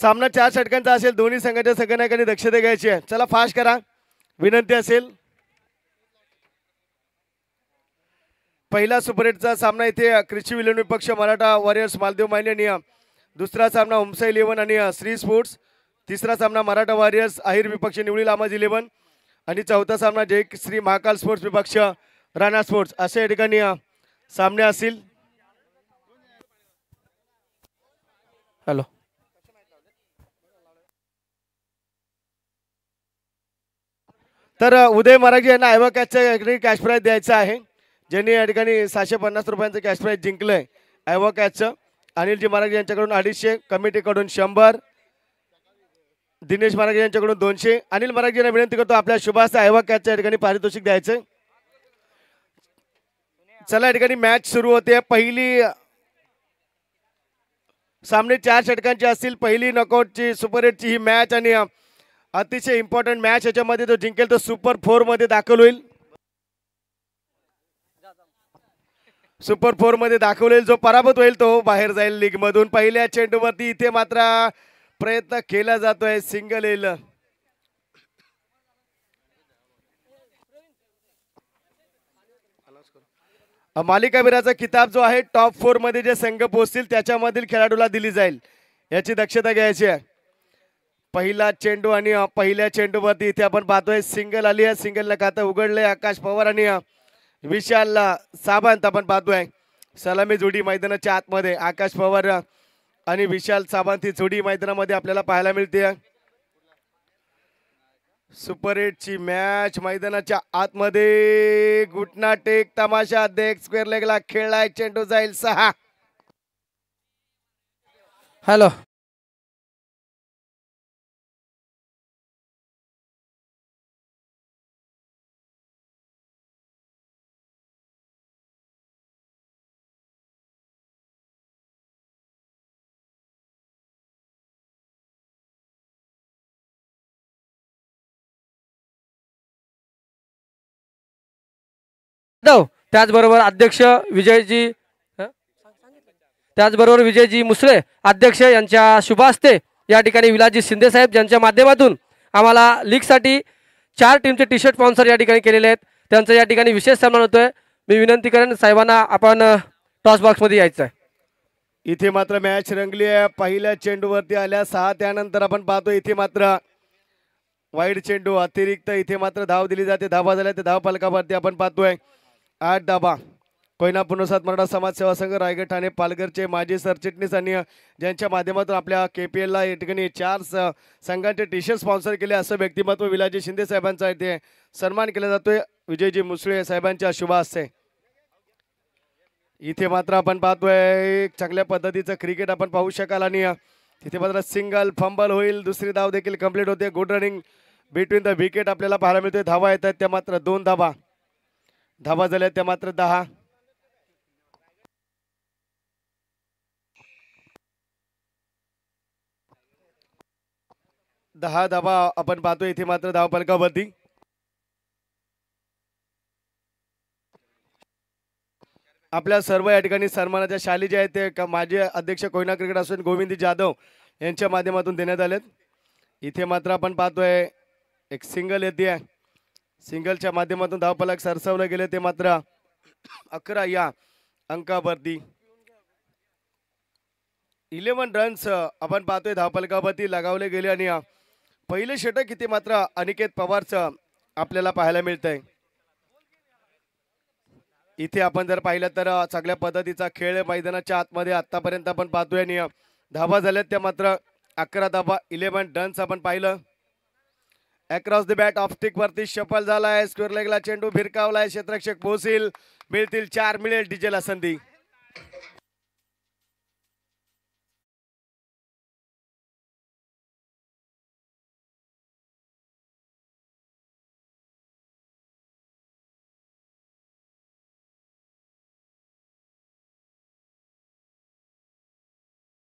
सामना 4 षटकांचा असेल. दोन्ही संघाच्या संघनायकांनी दक्षता घ्यायची आहे. चला फास्ट करा, विनंती असेल. पहिला सुपर 8चा सामना इथे कृषी विलीन विपक्ष मराठा वॉरियर्स मालदेव मायले आणि दुसरा सामना हुमसा 11 आणि श्री स्पोर्ट्स. तिसरा सामना मराठा वॉरियर्स अहिर विपक्ष निवळी लामाज 11 आणि चौथा सामना जय श्री महाकाल स्पोर्ट्स विपक्ष राणा स्पोर्ट्स. अशा या ठिकाणी सामने असतील. हॅलो, तर उदय मराठी यांना आयवा कॅचचा कॅश प्राईज द्यायचा आहे, ज्यांनी या ठिकाणी 750 रुपयांचं कॅश प्राईज जिंकलंय आयवा कॅचचं. अनिलजी मराठी यांच्याकडून 250, कमिटीकडून 100, दिनेश मराठी यांच्याकडून 200. अनिल मराठी यांना विनंती करतो आपल्या शुभास आयवा कॅचच्या ठिकाणी पारितोषिक द्यायचं. चला या ठिकाणी मॅच सुरू होते. पहिली सामने 4 षटकांचे असतील. पहिली नॉकआउटची सुपर 8ची ही मॅच आणि अतिशय इम्पॉर्टंट मॅच. याच्यामध्ये जो जिंकेल तो सुपर 4 मध्ये दाखल होईल. सुपर 4 मध्ये दाखवले जो पराभूत होईल तो बाहेर जाईल लीग मधून. पहिल्या चेंडूवरती इथे मात्र प्रयत्न केला जातोय, सिंगल येईल. मालिकावीराचा किताब जो आहे टॉप 4 मध्ये जे संघ पोहोचतील त्याच्यामधील खेळाडूला दिली जाईल, याची दक्षता घ्यायची आहे. पहिला चेंडू आणि पहिल्या चेंडूवरती इथे आपण पाहतोय सिंगल आली आहे. सिंगलला खातं उघडलंय आकाश पवार आणि विशाल सावंत. आपण पाहतोय सलामी जोडी मैदानाच्या आतमध्ये आकाश पवार आणि विशाल सावंत ही जोडी मैदानामध्ये आपल्याला पाहायला मिळते. सुपर 8ची मॅच मैदानाच्या आतमध्ये. घुटना टेक तमाशा देख स्क्वेअर लेगला खेळलाय. चेंडू जाईल 6. हॅलो, त्याचबरोबर अध्यक्ष विजयजी मुसळे अध्यक्ष यांच्या शुभ हस्ते या ठिकाणी विलाजी शिंदे साहेब यांच्या माध्यमातून आम्हाला लीगसाठी 4 टीमचे टी शर्ट स्पॉन्सर या ठिकाणी केलेले आहेत. त्यांचं या ठिकाणी विशेष सन्मान होतोय. मी विनंती करेन साहेबांना आपण टॉस बॉक्स मध्ये यायचं आहे. इथे मात्र मॅच रंगली आहे. पहिल्या चेंडूवरती आल्या 6. त्यानंतर आपण पाहतो इथे मात्र वाईड चेंडू अतिरिक्त इथे मात्र धाव दिली जाते. धावा झाल्या ते धाव फलकावरती आपण पाहतोय 8 धाबा. कोयना पुनसात मराठा समाज सेवा संघ रायगड ठाणे पालघरचे माजी सरचिटणीस आणि ज्यांच्या माध्यमातून आपल्या KPL ला या ठिकाणी 4 संघांचे टी शर्ट स्पॉन्सर केले असं व्यक्तिमत्व विलाजी शिंदे साहेबांचा इथे सन्मान केला जातोय विजयजी मुसळे साहेबांच्या शुभ हस्ते. इथे मात्र आपण पाहतोय चांगल्या पद्धतीचं क्रिकेट आपण पाहू शकाल आणि तिथे मात्र सिंगल फंबल होईल. दुसरी धाव देखील कंप्लीट होते. Good running between the wicket आपल्याला पाहायला मिळतोय. धावा येतात त्या मात्र 2 धावा. धावा झाल्या त्या मात्र 10. धावा आपण पाहतोय इथे मात्र धाव फलकावरती. आपल्या सर्व या ठिकाणी सन्मानाच्या शाली जे आहेत ते माजी अध्यक्ष कोयना क्रिकेट असोसिएशन गोविंद जाधव यांच्या माध्यमातून देण्यात आलेत. इथे मात्र आपण पाहतोय एक सिंगल येते. सिंगलच्या माध्यमातून धावफलक सरसवले गेले ते मात्र 11 या अंकावरती. 11 रन्स आपण पाहतोय धावफलकावरती लगावले गेले आणि पहिले षटक इथे मात्र अनिकेत पवारचं आपल्याला पाहायला मिळतंय. इथे आपण जर पाहिलं तर चांगल्या पद्धतीचा खेळ मैदानाच्या आतमध्ये आतापर्यंत आपण पाहतोय आणि धावा झाल्यात त्या मात्र 11 धावा. 11 रन्स आपण पाहिलं. Across the bat of stick वरती शफल झालाय. स्क्वेअर लेगला चेंडू भिरकावलाय. क्षेत्ररक्षक पोहोचील. मिळतील 4 मिळेल डीजेला संधी.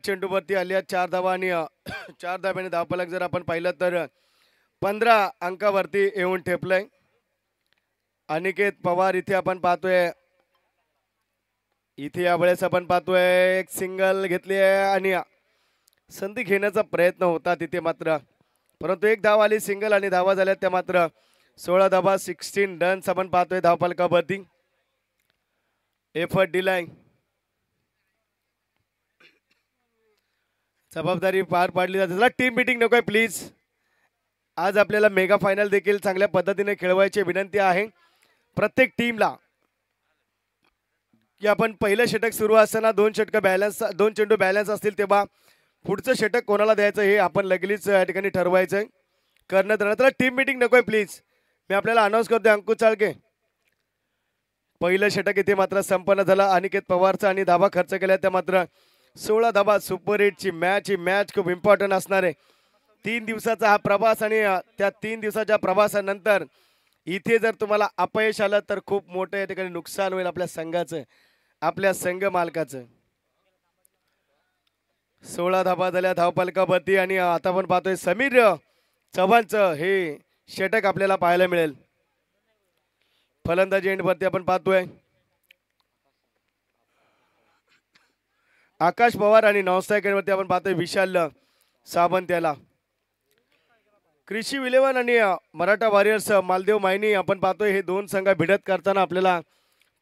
चेंडूवरती आल्या 4 धावा आणि 4 धाव्याने धावफलक जर आपण पाहिलं तर 15 अंकावरती येऊन ठेपलंय. अनिकेत पवार इथे आपण पाहतोय. इथे यावेळेस आपण पाहतोय एक सिंगल घेतली आहे आणि संधी घेण्याचा प्रयत्न होता तिथे मात्र, परंतु एक धाव आली सिंगल आणि धावा झाल्या त्या मात्र 16 धावा 16 रन्स आपण पाहतोय धावफलकावरती. एफर्ट दिलाय, जबाबदारी पार पाडली जाते. चला टीम मीटिंग नकोय प्लीज. आज आपल्याला मेगा फायनल देखील चांगल्या पद्धतीने खेळवायची विनंती आहे प्रत्येक टीमला, की आपण पहिलं षटक सुरू असताना 2 षटकं बॅलन्स, 2 चेंडू बॅलन्स असतील तेव्हा पुढचं षटक कोणाला द्यायचं हे आपण लगेच या ठिकाणी ठरवायचंय. करण्यात येणार. टीम मीटिंग नकोय प्लीज. मी आपल्याला अनाऊन्स करतोय अंकुश चाळके. पहिलं षटक इथे मात्र संपन्न झालं अनिकेत पवारचं आणि धावा खर्च केल्या त्या मात्र 16 धावा. सुपर हिटची मॅच, ही मॅच खूप इम्पॉर्टंट असणार आहे. 3 दिवसाचा हा प्रवास आणि त्या 3 दिवसाच्या प्रवासानंतर इथे जर तुम्हाला अपयश आलं तर खूप मोठं या ठिकाणी नुकसान होईल आपल्या संघाचं, आपल्या संघ मालकाचं. 16 धावा झाल्या धावफलकावरती आणि आता आपण पाहतोय समीर चव्हाणचं हे षटक आपल्याला पाहायला मिळेल. फलंदाजी एंडवरती आपण पाहतोय आकाश पवार आणि नॉनस्ट्राईक एंडवरती आपण पाहतोय विशाल सावंत याला. कृषी विलेवन आणि मराठा वॉरियर्स मालदेव मायनी आपण पाहतोय हे दोन संघ भिडत करताना आपल्याला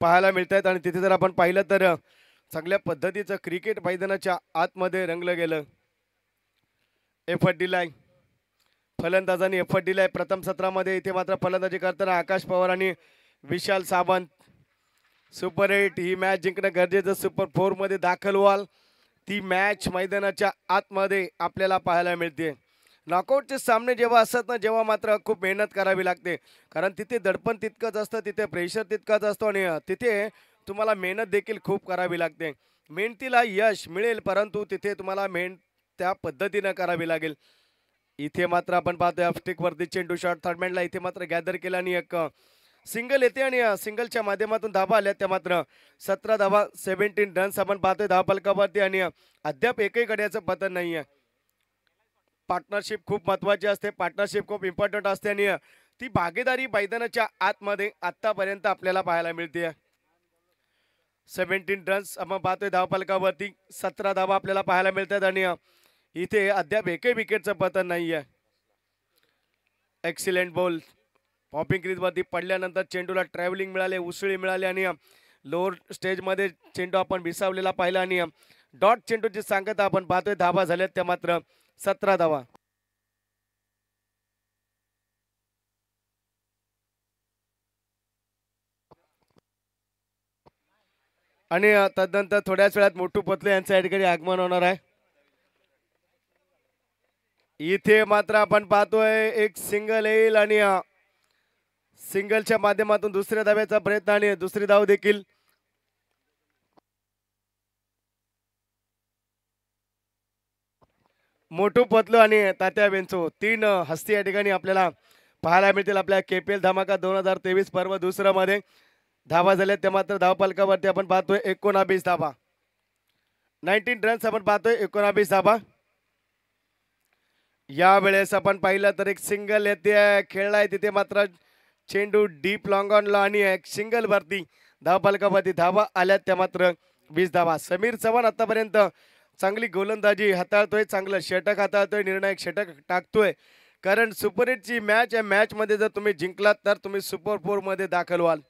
पाहायला मिळत आहेत. आणि तिथे जर आपण पाहिलं तर चांगल्या पद्धतीचं क्रिकेट मैदानाच्या आतमध्ये रंगलं गेलं. एफर्ट दिलाय फलंदाजांनी, एफर्ट दिलाय प्रथम सत्रामध्ये. इथे मात्र फलंदाजी करताना आकाश पवार आणि विशाल सावंत. सुपर 8 ही मॅच जिंकणं गरजेचं. सुपर 4 मध्ये दाखल व्हाल ती मॅच मैदानाच्या आतमध्ये आपल्याला पाहायला मिळते. नॉकआउटचे सामने जेव्हा असतात ना, जेव्हा मात्र खूप मेहनत करावी लागते, कारण तिथे दडपण तितकंच असतं, तिथे प्रेशर तितकंच असतो आणि तिथे तुम्हाला मेहनत देखील खूप करावी लागते. मेहनतीला यश मिळेल, परंतु तिथे तुम्हाला मेहनत त्या पद्धतीनं करावी लागेल. इथे मात्र आपण पाहतोय ऑफस्टिकवरती चेंडू शॉट थर्डमॅनला इथे मात्र गॅदर केला आणि एक सिंगल येते आणि सिंगलच्या माध्यमातून धावा आल्या त्या मात्र 17 धावा 17 रन्स आपण पाहतोय धावफलकावरती. आणि अद्याप एकही गड्याचं पतन नाही आहे. पार्टनरशिप खूप महत्वाची असते, पार्टनरशिप खूप इम्पॉर्टंट असते आणि ती भागीदारी मैदानाच्या आतमध्ये आतापर्यंत आपल्याला पाहायला मिळते. 17 रन्स आपण पाहतोय धावफलकावरती, 17 धावा आपल्याला पाहायला मिळतात आणि इथे अद्याप एकही विकेटचं पतन नाही आहे. एक्सिलेंट बॉल पॉपिंग क्रीजवरती पडल्यानंतर चेंडूला ट्रॅव्हलिंग मिळाले, उसळी मिळाली आणि लोअर स्टेजमध्ये चेंडू आपण विसावलेला पाहिला आणि डॉट चेंडूची सांगता आपण पाहतोय. धावा झाल्यात त्या मात्र 17 धावा. आणि तदनंतर थोड्याच वेळात मोठू पतले यांचं या ठिकाणी आगमन होणार आहे. इथे मात्र आपण पाहतोय एक सिंगल येईल आणि सिंगलच्या माध्यमातून दुसऱ्या धाव्याचा प्रयत्न आणि दुसरी धाव देखील. मोठू पतलू आणि तात्या वेंचो 3 हस्ती या ठिकाणी आपल्याला पाहायला मिळतील आपल्या KPL धमाका 2023 पर्व दुसऱ्या मध्ये. धावा झाल्या त्या मात्र धावफलकावरती आपण पाहतोय 19 धावा, 19 रन्स आपण पाहतोय 19 धावा. या वेळेस आपण पाहिलं तर एक सिंगल येते खेळलाय तिथे मात्र चेंडू डीप लॉंग ऑनला आणि एक सिंगल वरती धावफलकावरती धावा आल्या त्या मात्र 20 धावा. समीर चव्हाण आतापर्यंत चांगली गोलंदाजी हाताळतोय, चांगलं षटक हाताळतोय, निर्णायक षटक टाकतोय. कारण सुपर 8ची मॅच आहे, मॅच मध्ये जर तुम्ही जिंकलात तर तुम्ही सुपर 4 मध्ये दाखल व्हाल.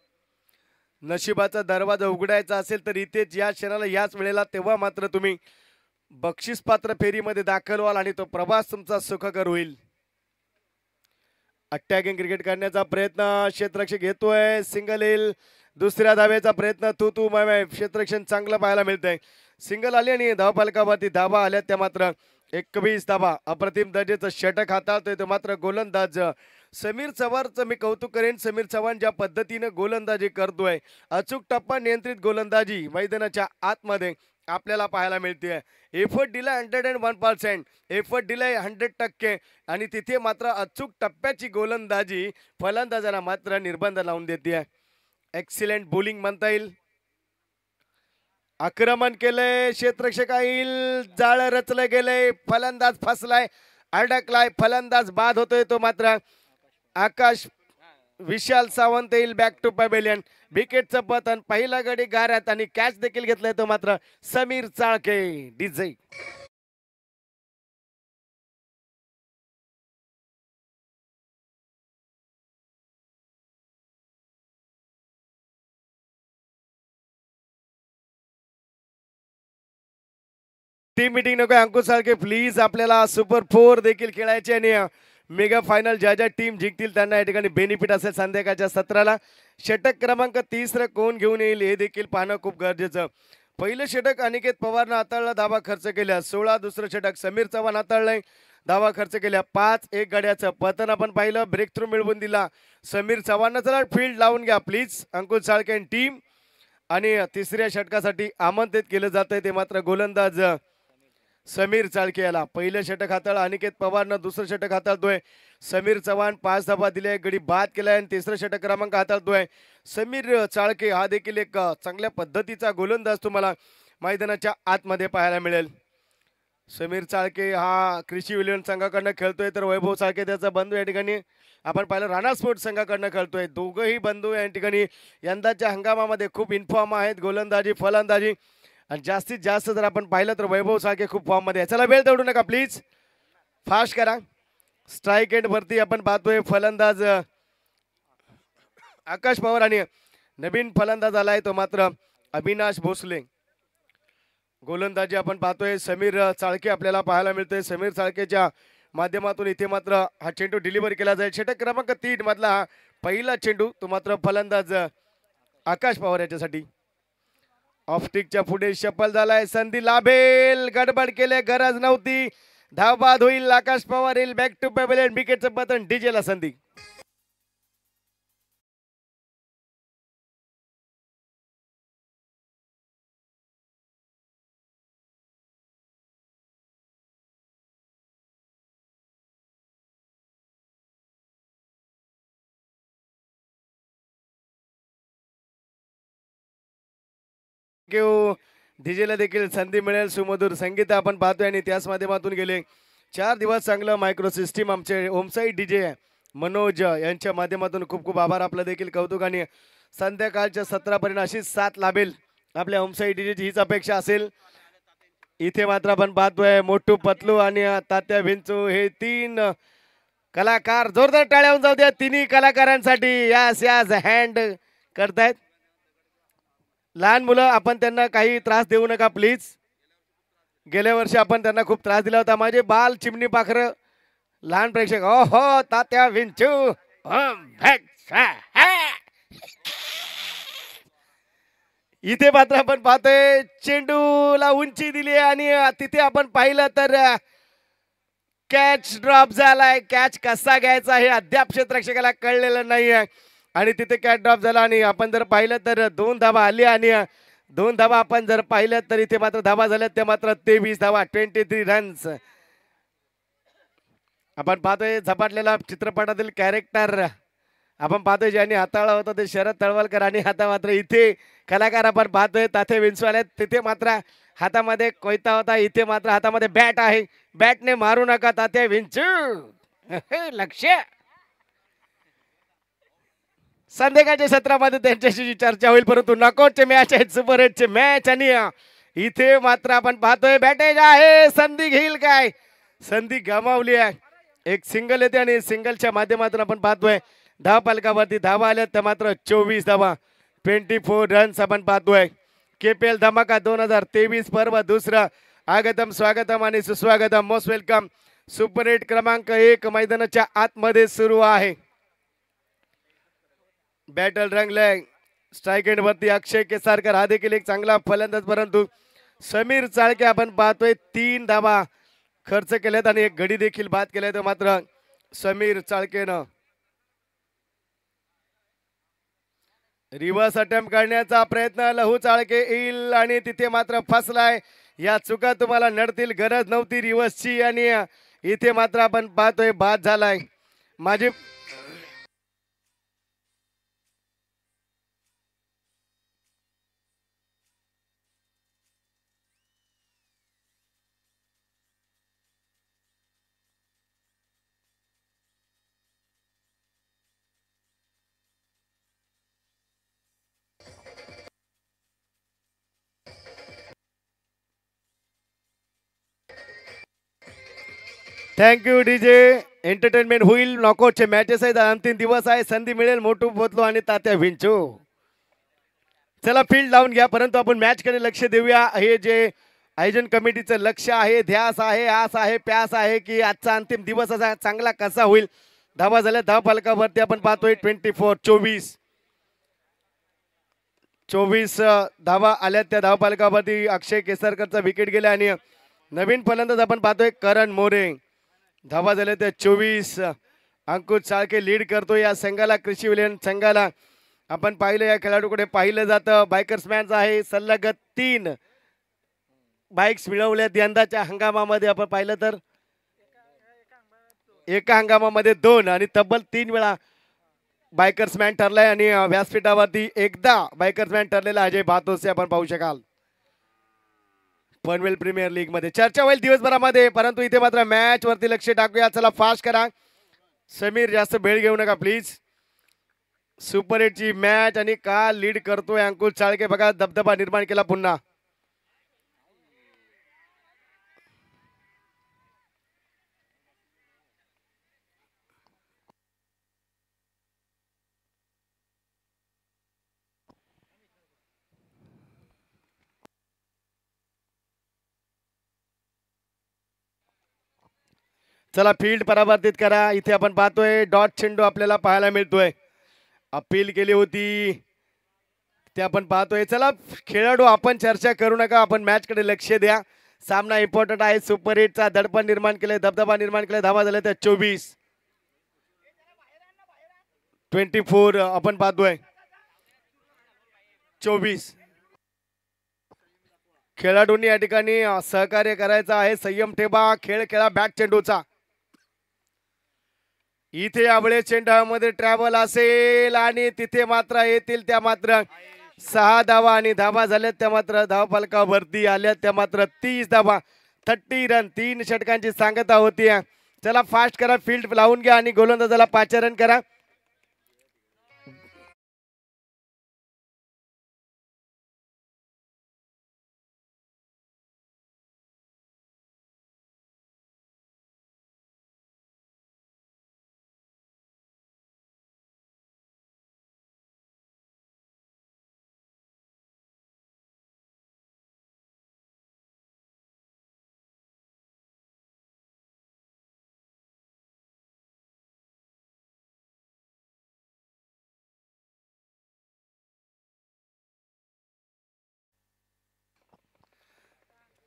नशिबाचा दरवाजा उघडायचा असेल तर इथेच या क्षणाला याच वेळेला तेव्हा मात्र तुम्ही बक्षीस पात्र फेरीमध्ये दाखल व्हाल आणि तो प्रवास तुमचा सुखकर होईल. अटॅकिंग क्रिकेट करण्याचा प्रयत्न क्षेत्ररक्षक घेतोय, सिंगल येईल. दुसऱ्या धावेचा प्रयत्न तू क्षेत्ररक्षण चांगलं पाहायला मिळतंय. सिंगल आली आणि धावफलकावरती धावा आल्या त्या मात्र 21 धावा. अप्रतिम दर्जाचं षटक हाताळतोय तो मात्र गोलंदाज समीर चव्हाणचं मी कौतुक करेन. समीर चव्हाण ज्या पद्धतीनं गोलंदाजी करतोय, अचूक टप्पा नियंत्रित गोलंदाजी मैदानाच्या आतमध्ये आपल्याला पाहायला मिळते. एफर्ट दिलाय 101%, एफर्ट दिलाय 100% आणि तिथे मात्र अचूक टप्प्याची गोलंदाजी फलंदाजाला मात्र निर्बंध लावून देते. एक्सिलेंट बॉलिंग म्हणता येईल. आक्रमण केलंय क्षेत्ररक्षक येईल, जाळ रचलं गेलंय, फलंदाज फसलाय, अडकलाय, फलंदाज बाद होतोय तो मात्र आकाश विशाल सावंत येईल बॅक टू पॅव्हेलियन. विकेटचं पतन, पहिला गडी गाऱ्यात आणि कॅच देखील घेतलाय तो मात्र Sameer Chalke. DJ team meeting नको अंकुश सारखे प्लीज आपल्याला सुपर 4 देखील खेळायचे आणि मेगा फायनल ज्या ज्या टीम जिंकतील त्यांना या ठिकाणी बेनिफिट असेल संध्याकाळच्या सत्राला. षटक क्रमांक 30 कोण घेऊन येईल हे देखील पाहणं खूप गरजेचं. पहिलं षटक अनिकेत पवारनं हाताळला, धावा खर्च केल्या 16. दुसरं षटक समीर चव्हाण हाताळलंय, धावा खर्च केल्या 5. एक गाड्याचं पतन आपण पाहिलं, ब्रेक थ्रू मिळवून दिला समीर चव्हाणनं. चला फील्ड लावून घ्या प्लीज अंकुश साळके टीम. आणि तिसऱ्या षटकासाठी आमंत्रित केलं जातंय ते मात्र गोलंदाज समीर चाळके याला. पहिलं षटक हाताळलं अनिकेत पवारनं, दुसरं षटक हाताळतोय समीर चव्हाण, 5 धावा दिल्या, गडी बाद केलाय आणि तिसरं षटक क्रमांक हाताळतोय समीर चाळके. हा देखील एक चांगल्या पद्धतीचा गोलंदाज तुम्हाला मैदानाच्या आतमध्ये पाहायला मिळेल. समीर चाळके हा कृषी विलियन संघाकडनं खेळतोय, तर वैभव चाळके त्याचा बंधू या ठिकाणी आपण पाहिलं राणा स्पोर्ट्स संघाकडनं खेळतोय. दोघंही बंधू या ठिकाणी यंदाच्या हंगामामध्ये खूप इन्फॉर्म आहेत, गोलंदाजी फलंदाजी. आणि जास्तीत जास्त जर आपण पाहिलं तर वैभव साळके खूप फॉर्म मध्ये. चला वेळ दौडू नका प्लीज, फास्ट करा. स्ट्राईक एंड वरती आपण पाहतोय फलंदाज आकाश पवार आणि नवीन फलंदाज आलाय तो मात्र अविनाश भोसले. गोलंदाजी आपण पाहतोय समीर चाळके आपल्याला पाहायला मिळतोय. समीर चाळकेच्या माध्यमातून इथे मात्र हा चेंडू डिलिव्हर केला जाईल. षटक क्रमांक 3 मधला हा पहिला चेंडू तो मात्र फलंदाज आकाश पवार याच्यासाठी. ऑफस्टिकच्या पुढे शफल झालाय, संधी लाभेल, गडबड केले, गरज नव्हती, धावबाद होईल. आकाश पवार येईल बॅक टू पॅव्हलियन, विकेटचं पतन, डीजेला संधी. डीजेला देखील संधी मिळेल. सुमधुर संगीत आपण पाहतोय आणि त्याच माध्यमातून गेले 4 दिवस चांगलं मायक्रो सिस्टीम आमचे ओमसाई डीजे मनोज यांच्या माध्यमातून खूप खूप आभार. आपलं देखील कौतुक. आणि संध्याकाळच्या सत्रापर्यंत अशीच साथ लाभेल आपल्या ओमसाई डीजेची हीच अपेक्षा असेल. इथे मात्र आपण पाहतोय मोठू पतलू आणि तात्या विंचू हे 3 कलाकार. जोरदार टाळ्या होऊन जाऊ द्या तिन्ही कलाकारांसाठी. यास यास हँड करतायत. लहान मुलं आपण त्यांना काही त्रास देऊ नका प्लीज. गेल्या वर्षी आपण त्यांना खूप त्रास दिला होता. माझे बाल चिमणी पाखर लहान प्रेक्षक. ओ हो तात्या विंचू इथे मात्र आपण पाहतोय चेंडूला उंची दिली आणि तिथे आपण पाहिलं तर कॅच ड्रॉप झालाय. कॅच कसा घ्यायचा हे अद्याप क्षेत्ररक्षकाला कळलेलं नाहीये आणि तिथे कॅच ड्रॉप झाला. आणि आपण जर पाहिलं तर 2 धावा आली आणि 2 धावा आपण जर पाहिलं तर इथे मात्र धावा झाल्यात त्या मात्र 23 धावा, 23 रन्स. आपण पाहतोय झपाटलेला चित्रपटातील कॅरेक्टर आपण पाहतोय ज्यांनी हाताळला होता ते शरद तळवलकर. आणि आता मात्र इथे कलाकार आपण पाहतोय तात्या विंचू आले. तिथे मात्र हातामध्ये कोयता होता, इथे मात्र हातामध्ये बॅट आहे. बॅटने मारू नका तात्या विंचू, लक्ष. संध्याकाळच्या सत्रामध्ये त्यांच्याशी चर्चा होईल, परंतु नॉकआउटचे मॅच आहेत, सुपर 8चे मॅच. आणि इथे मात्र आपण पाहतोय बॅटेज आहे. संधी घेईल काय? संधी गमावली आहे. एक सिंगल येते आणि सिंगलच्या माध्यमातून आपण पाहतोय धावा पालकावरती धावा आल्या त्या मात्र 24 धावा, 24 रन्स आपण पाहतोय. KPL धमाका 2023 पर्व दुसरं आगतम स्वागतम आणि सुस्वागतम, मोस्ट वेलकम. सुपर 8 क्रमांक 1 मैदानाच्या आतमध्ये सुरू आहे. बॅटल रंगलंय. स्ट्राईक एंड वरती अक्षय केसारकर हा देखील एक चांगला फलंदाज, परंतु समीर चाळके आपण पाहतोय 3 धावा खर्च केल्यात आणि एक गडी देखील बाद केलाय. तर मात्र समीर चाळकेनं रिव्हर्स अटेम्प्ट करण्याचा प्रयत्न, लहू चाळके येईल आणि तिथे मात्र फसलाय. या चुका तुम्हाला नडतील, गरज नव्हती रिव्हर्सची. आणि इथे मात्र आपण पाहतोय बाद झालाय. माझी थँक्यू डीजे. एंटरटेनमेंट होईल. नॉकआउटचे मॅचेस आहेत, अंतिम दिवस आहे, संधी मिळेल. मोठू बोतलो आणि तात्या विंचू. चला फील्ड लावून घ्या, परंतु आपण मॅच कडे लक्ष देऊया. हे जे आयोजन कमिटीचं लक्ष आहे, ध्यास आहे, आस आहे, प्यास आहे की आजचा अंतिम दिवस असा चांगला कसा होईल. धावा झाल्या धाव फलकावरती आपण पाहतोय 24 24 धावा आल्या त्या धाव फलकावरती. अक्षय केसरकरचा विकेट गेला आणि नवीन फलंदाज आपण पाहतोय करण मोरे. धावा झाल्या त्या 24. अंकुश चाळके लीड करतो या संघाला, कृषी विलियन संघाला. आपण पाहिलं या खेळाडूकडे पाहिलं जातं. बायकर्समॅनचा आहे सलग 3 बाईक्स मिळवल्यात यंदाच्या हंगामामध्ये. आपण पाहिलं तर एका हंगामामध्ये 2 आणि तब्बल 3 वेळा बायकर्समॅन ठरलाय आणि व्यासपीठावरती एकदा बायकर्समॅन ठरलेला अजय भातोसे आपण पाहू शकाल पनवेल प्रीमियर लीग मध्ये. चर्चा होईल दिवसभरामध्ये, परंतु इथे मात्र मॅच वरती लक्ष टाकूया. चला फास्ट करा समीर, जास्त वेळ घेऊ नका प्लीज. सुपर 8 ची मॅच आणि का लीड करतोय अंकुश चाळके. बघा दबदबा निर्माण केला पुन्हा. चला फील्ड परावर्तित करा. इथे आपण पाहतोय डॉट चेंडू आपल्याला पाहायला मिळतोय. अपील केली होती ते आपण पाहतोय. चला खेळाडू आपण चर्चा करू नका, आपण मॅच कडे लक्ष द्या. सामना इम्पॉर्टंट आहे. सुपर 8 चा दडपण निर्माण केले, दबदबा निर्माण केले. धावा झाल्या त्या 24 आपण पाहतोय 24. खेळाडूंनी या ठिकाणी सहकार्य करायचं आहे. संयम ठेवा, खेळ खेळा बॅट चेंडूचा. इथे यावेळेस चेंडूमध्ये ट्रॅव्हल असेल आणि तिथे मात्र येतील त्या मात्र 6 धावा आणि धावा झाल्यात त्या मात्र धाव फलकावरती आल्यात त्या मात्र 30 धावा, 30 रन. 3 षटकांची सांगता होती. चला फास्ट करा, फील्ड लावून घ्या आणि गोलंदाजाला पाचारण करा.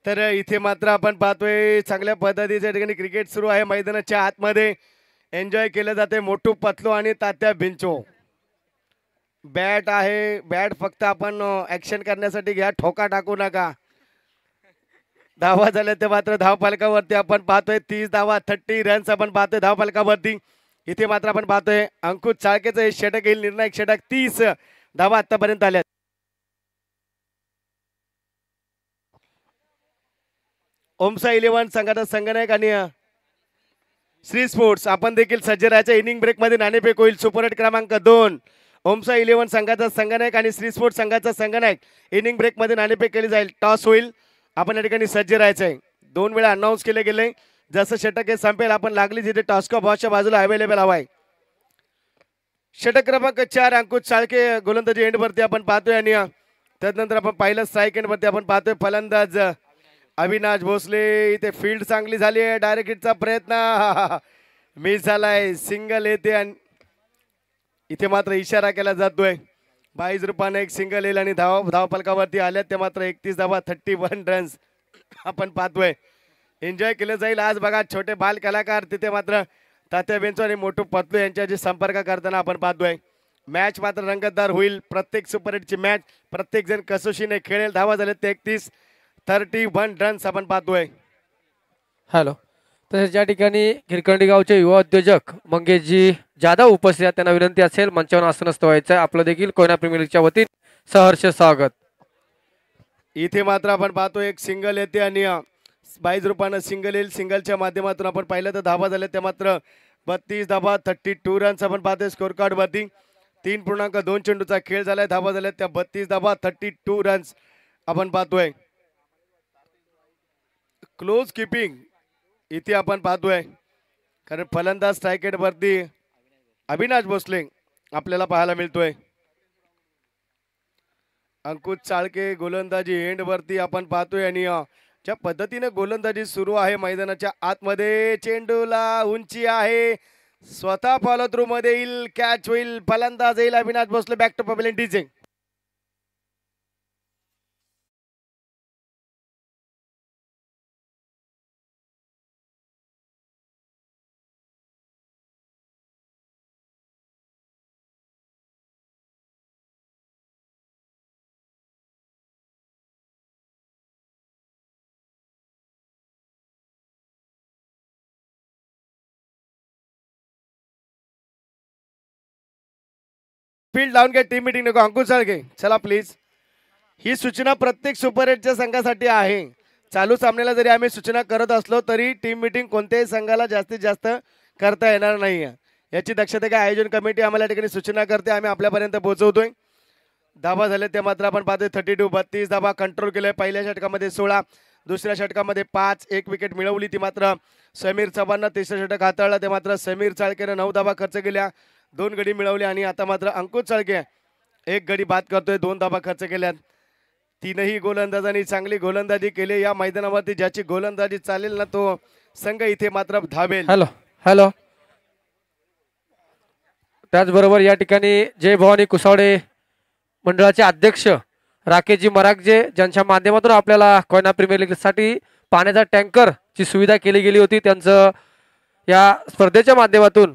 तर इथे मात्र आपण पाहतोय चांगल्या पद्धतीच्या ठिकाणी क्रिकेट सुरू आहे. मैदानाच्या आतमध्ये एन्जॉय केलं जाते. मोठू पतलो आणि तात्या बिंचो. बॅट आहे, बॅट फक्त आपण ऍक्शन करण्यासाठी घ्या, ठोका टाकू नका. धावा झाल्या ते मात्र धाव फलकावरती आपण पाहतोय 30 धावा, 30 रन्स आपण पाहतोय धाव फलकावरती. इथे मात्र आपण पाहतोय अंकुश चाळकेचं हे षटक येईल, निर्णायक षटक. 30 धावा आतापर्यंत आल्या. ओमसा 11 संघाचा संघनायक आणि श्री स्पोर्ट्स आपण देखील सज्ज राहायच्या. इनिंग ब्रेक मध्ये नाणेफेक होईल. सुपर 8 क्रमांक 2 ओमसा 11 संघाचा संघनायक आणि श्री स्पोर्ट्स संघाचा संघनायक. इनिंग ब्रेक मध्ये नाणेफेक केली जाईल. टॉस होईल, आपण या ठिकाणी सज्ज राहायचं आहे. 2 वेळा अनाऊन्स केले गेले. जसं षटक हे संपेल आपण लागली जिथे टॉस्का बॉसच्या बाजूला अवेलेबल हवाय. षटक क्रमांक 4 अंकुश चाळके गोलंदाजी एंडवरती आपण पाहतोय आणि त्यानंतर आपण पाहिलं स्ट्राईक एंडवरती आपण पाहतोय फलंदाज अविनाश भोसले. इथे फील्ड चांगली झाली आहे. डायरेक्ट हिटचा प्रयत्न मिस झालाय. सिंगल येते आणि इथे मात्र इशारा केला जातोय. 22 रुपयाने एक सिंगल येईल आणि धाव फलकावरती आल्यात ते मात्र 31 धावा, 31 रन्स आपण पाहतोय. एन्जॉय केलं जाईल आज. बघा छोटे बाल कलाकार तिथे मात्र तात्या बेंचो आणि मोठू पतलू यांच्याशी संपर्क करताना आपण पाहतोय. मॅच मात्र रंगतदार होईल. प्रत्येक सुपर 8 ची मॅच प्रत्येक जण कसोशीने खेळेल. धावा झाले 31 रन्स आपण पाहतोय. हॅलो. तसेच या ठिकाणी खिरकंडी गावचे युवा उद्योजक मंगेशजी जाधव उपस्थित आहेत. त्यांना विनंती असेल मंचावर आसनस्थ व्हायचं. आपलं देखील कोयना प्रीमियर लीगच्या वतीने सहर्ष स्वागत. इथे मात्र आपण पाहतो एक सिंगल येते आणि 22 रुपयानं सिंगल येईल. सिंगलच्या माध्यमातून आपण पाहिलं तर धावा झाल्या त्या मात्र 32 धावा, 32 रन्स आपण पाहतोय स्कोर कार्ड वरती. 3.2 चेंडूचा खेळ झालाय. धावा झाल्या त्या 32 धावा, 32 रन्स आपण पाहतोय. क्लोज किपिंग इथे आपण पाहतोय, कारण फलंदाज स्ट्राईक रेट वरती अविनाश भोसले आपल्याला पाहायला मिळतोय. अंकुश चाळके गोलंदाजी एंड वरती आपण पाहतोय आणि ज्या पद्धतीने गोलंदाजी सुरू आहे मैदानाच्या आतमध्ये, चेंडूला उंची आहे, स्वतः फॉलो थ्रू मध्ये येईल, कॅच होईल, फलंदाज येईल, Avinash Bhosale back to pavilion teaching. Field लावून घ्या, टीम मीटिंग नको. अंकुश साळके चला प्लीज. ही सूचना प्रत्येक सुपर एटच्या संघासाठी आहे. चालू सामन्याला जरी आम्ही सूचना करत असलो तरी टीम मीटिंग कोणत्याही संघाला जास्तीत जास्त करता येणार नाही. याची दक्षता काय आयोजन कमिटी आम्हाला या ठिकाणी सूचना करते, आम्ही आपल्यापर्यंत पोहोचवतोय. धाबा झाले ते मात्र आपण पाहतोय 32. 32 धाबा कंट्रोल केले. पहिल्या षटकामध्ये 16, दुसऱ्या षटकामध्ये 5, 1 विकेट मिळवली ती मात्र समीर चव्हाणनं. तिसरं षटक हाताळलं ते मात्र समीर चाळकेनं 9 धाबा खर्च केल्या, 2 गडी मिळवले. आणि आता मात्र अंकुश चाळके 1 गडी बाद करतोय, 2 धाबा खर्च केल्यात. तीनही गोलंदाजांनी चांगली गोलंदाजी केली. या मैदानावरती ज्याची गोलंदाजी चालेल ना तो संघ इथे मात्र धावेल. Hello hello. त्याचबरोबर या ठिकाणी जय भवानी कुसावडे मंडळाचे अध्यक्ष राकेशजी मरागजे, ज्यांच्या माध्यमातून आपल्याला कोयना प्रीमियर लीगसाठी पाण्याचा टँकरची सुविधा केली गेली होती, त्यांचं या स्पर्धेच्या माध्यमातून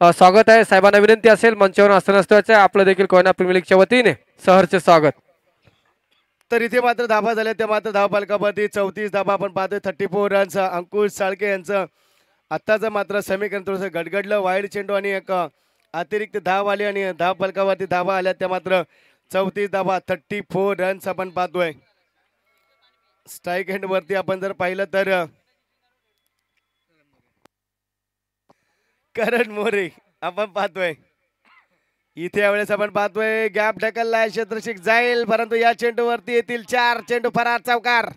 स्वागत आहे. साहेबांना विनंती असेल मंचावर असं नसतं आपलं देखील कोयना प्रीमियर लीगच्या वतीने सहर्ष स्वागत. तर इथे मात्र धाबा झाले ते मात्र धाव फलकावरती 34 धाबा आपण पाहतोय. 34 रन्स अंकुश साळके यांचं. आत्ताचं मात्र समीकरण थोडंसं गडगडलं. वाईड चेंडू आणि एक अतिरिक्त धाव आली आणि धाव फलकावरती धाबा आल्या त्या मात्र 34 धाबा, 34 रन्स आपण पाहतोय. स्ट्राईक हँड वरती आपण जर पाहिलं तर करण मोरे आपण पाहतोय. इथे यावेळेस आपण पाहतोय गॅप ढकललाय, क्षेत्रशिक जाईल परंतु या चेंडूवरती येतील 4 चेंडू फरार चौकार.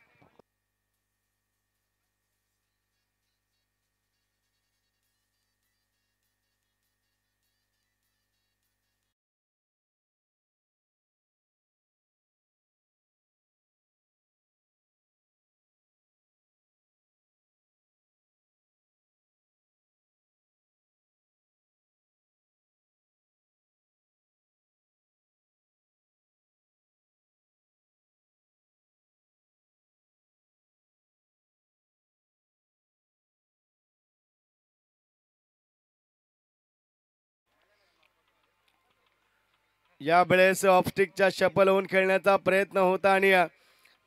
यावेळेस ऑफस्टिकच्या शपल होऊन खेळण्याचा प्रयत्न होता आणि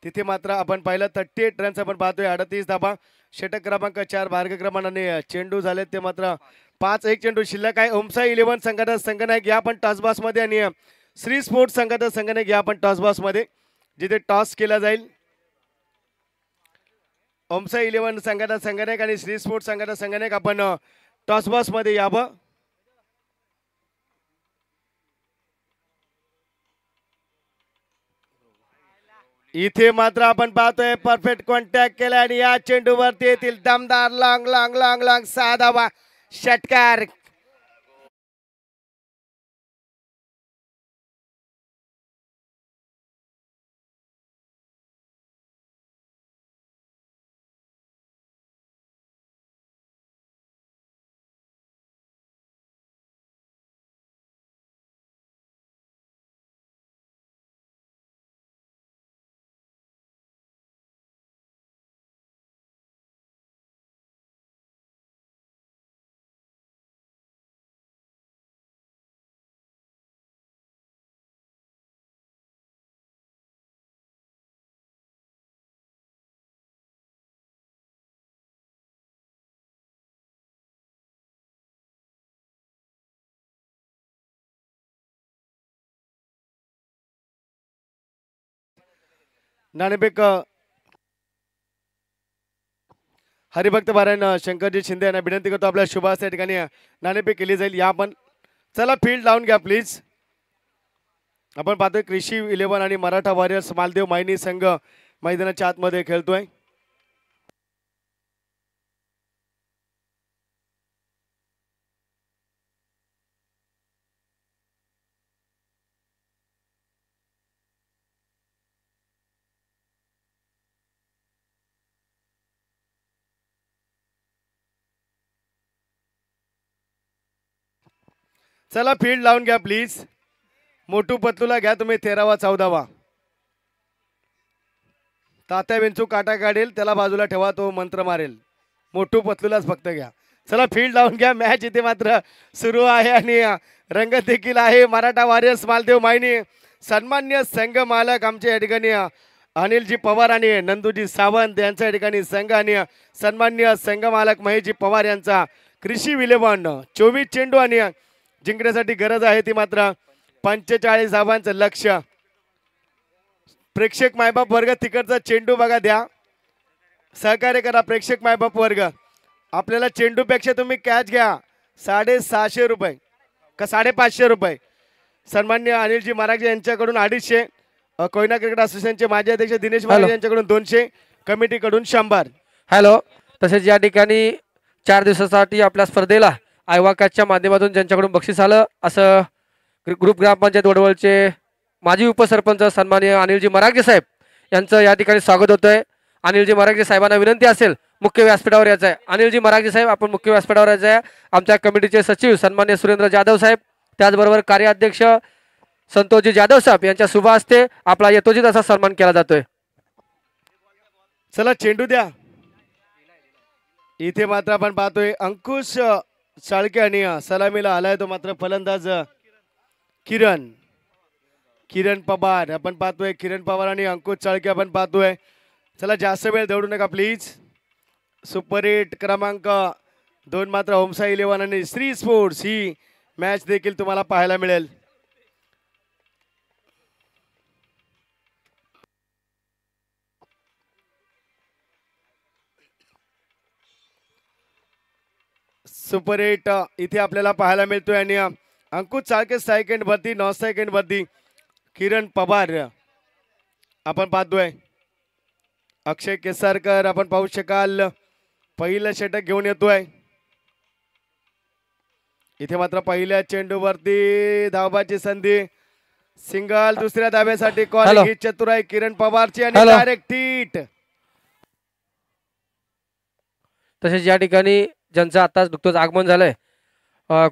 तिथे मात्र आपण पाहिलं 38 रन्स आपण पाहतोय. 38 धाबा. षटक क्रमांक 4 भार्ग क्रमांकाने चेंडू झाले ते मात्र 5. 1 चेंडू शिल्लक आहे. ओमसा 11 संघाचा संघनायक घ्या आपण टॉस बॉक्स मध्ये आणि श्री स्पोर्ट्स संघाचा संघनायक घ्या आपण टॉस बॉक्स मध्ये जिथे टॉस केला जाईल. ओमसा 11 संघाचा संघनायक आणि श्री स्पोर्ट्स संघाचा संघनायक आपण टॉस बॉक्स मध्ये यावं. इथे मात्र आपण पाहतोय परफेक्ट कॉन्टॅक्ट केला आणि या चेंडूवरती येतील दमदार लॉंग लॉंग लॉंग लॉंग 6 धावा षटकार. नाणेफेक हरिभक्त पारायण शंकरजी शिंदे यांना विनंती करतो आपल्या शुभास या ठिकाणी नाणेफेक केली जाईल. या आपण चला फील्ड लावून घ्या प्लीज. आपण पाहतोय कृषी 11 आणि मराठा वॉरियर्स मालदेव मायनी संघ मैदानाच्या आतमध्ये खेळतोय. चला फील्ड लावून घ्या प्लीज. मोठू पतलूला घ्या तुम्ही 13वा 14वा. तात्या विंचू काटा काढेल त्याला बाजूला ठेवा, तो मंत्र मारेल. मोठू पतलूलाच फक्त घ्या. चला फील्ड लावून घ्या. मॅच इथे मात्र सुरू आहे आणि रंगत देखील आहे. मराठा वॉरियर्स मालदेव मायनी सन्मान्य संघ मालक आमच्या या ठिकाणी अनिलजी पवार आणि नंदूजी सावंत यांच्या या ठिकाणी संघ आणि सन्मान्य संघ मालक महेशजी पवार यांचा कृषी विलेवान 24 चेंडू आणि जिंकण्यासाठी गरज आहे ती मात्र 45 धावांचं लक्ष. प्रेक्षक मायबाप वर्ग तिकडचा चेंडू बघा द्या, सहकार्य करा. प्रेक्षक मायबाप वर्ग आपल्याला चेंडूपेक्षा तुम्ही कॅच घ्या. 650 रुपये का 550 रुपये. सन्मान्य अनिलजी महाराज यांच्याकडून 250. कोयना क्रिकेट असोसिएशनचे माजी अध्यक्ष दिनेश महाराज यांच्याकडून 200. कमिटीकडून 100. हॅलो. तसेच या ठिकाणी 4 दिवसासाठी आपल्या स्पर्धेला आयवाकाच्या माध्यमातून ज्यांच्याकडून बक्षीस आलं असं ग्रुप ग्रामपंचायत वडवळचे माजी उपसरपंच सन्माननीय अनिलजी मरागजे साहेब यांचं या ठिकाणी स्वागत होतंय. अनिलजी मरागजे साहेबांना विनंती असेल मुख्य व्यासपीठावर यायचं आहे. अनिलजी मरागजे साहेब आपण मुख्य व्यासपीठावर यायचं आहे. आमच्या कमिटीचे सचिव सन्माननीय सुरेंद्र जाधव साहेब, त्याचबरोबर कार्याध्यक्ष संतोषजी जाधव साहेब यांच्या शुभ हस्ते आपला यथोचित असा सन्मान केला जातोय. चला चेंडू द्या. इथे मात्र आपण पाहतोय अंकुश चाळके आणि सलामीला आलाय तो मात्र फलंदाज किरण पवार. आपण पाहतोय किरण पवार आणि अंकुश चाळके आपण पाहतोय. चला जास्त वेळ दौडू नका प्लीज. सुपर 8 क्रमांक 2 मात्र होमसा 11 आणि श्री स्पोर्ट्स ही मॅच देखील तुम्हाला पाहायला मिळेल. सुपर 8 इथे आपल्याला पाहायला मिळतोय आणि अंकुश चाळके सेकंड वरती, 9 सेकंड वरती किरण पवार आपण पाहतोय. अक्षय केसरकर आपण पाहू शकाल पहिलं षटक घेऊन येतोय. इथे मात्र पहिल्या चेंडूवरती धावबाची संधी, सिंगल. दुसऱ्या धाब्यासाठी कॉल ही चतुर आहे किरण पवारची आणि डायरेक्ट हिट. तसेच या ठिकाणी ज्यांचं आताच नुकतंच आगमन झालंय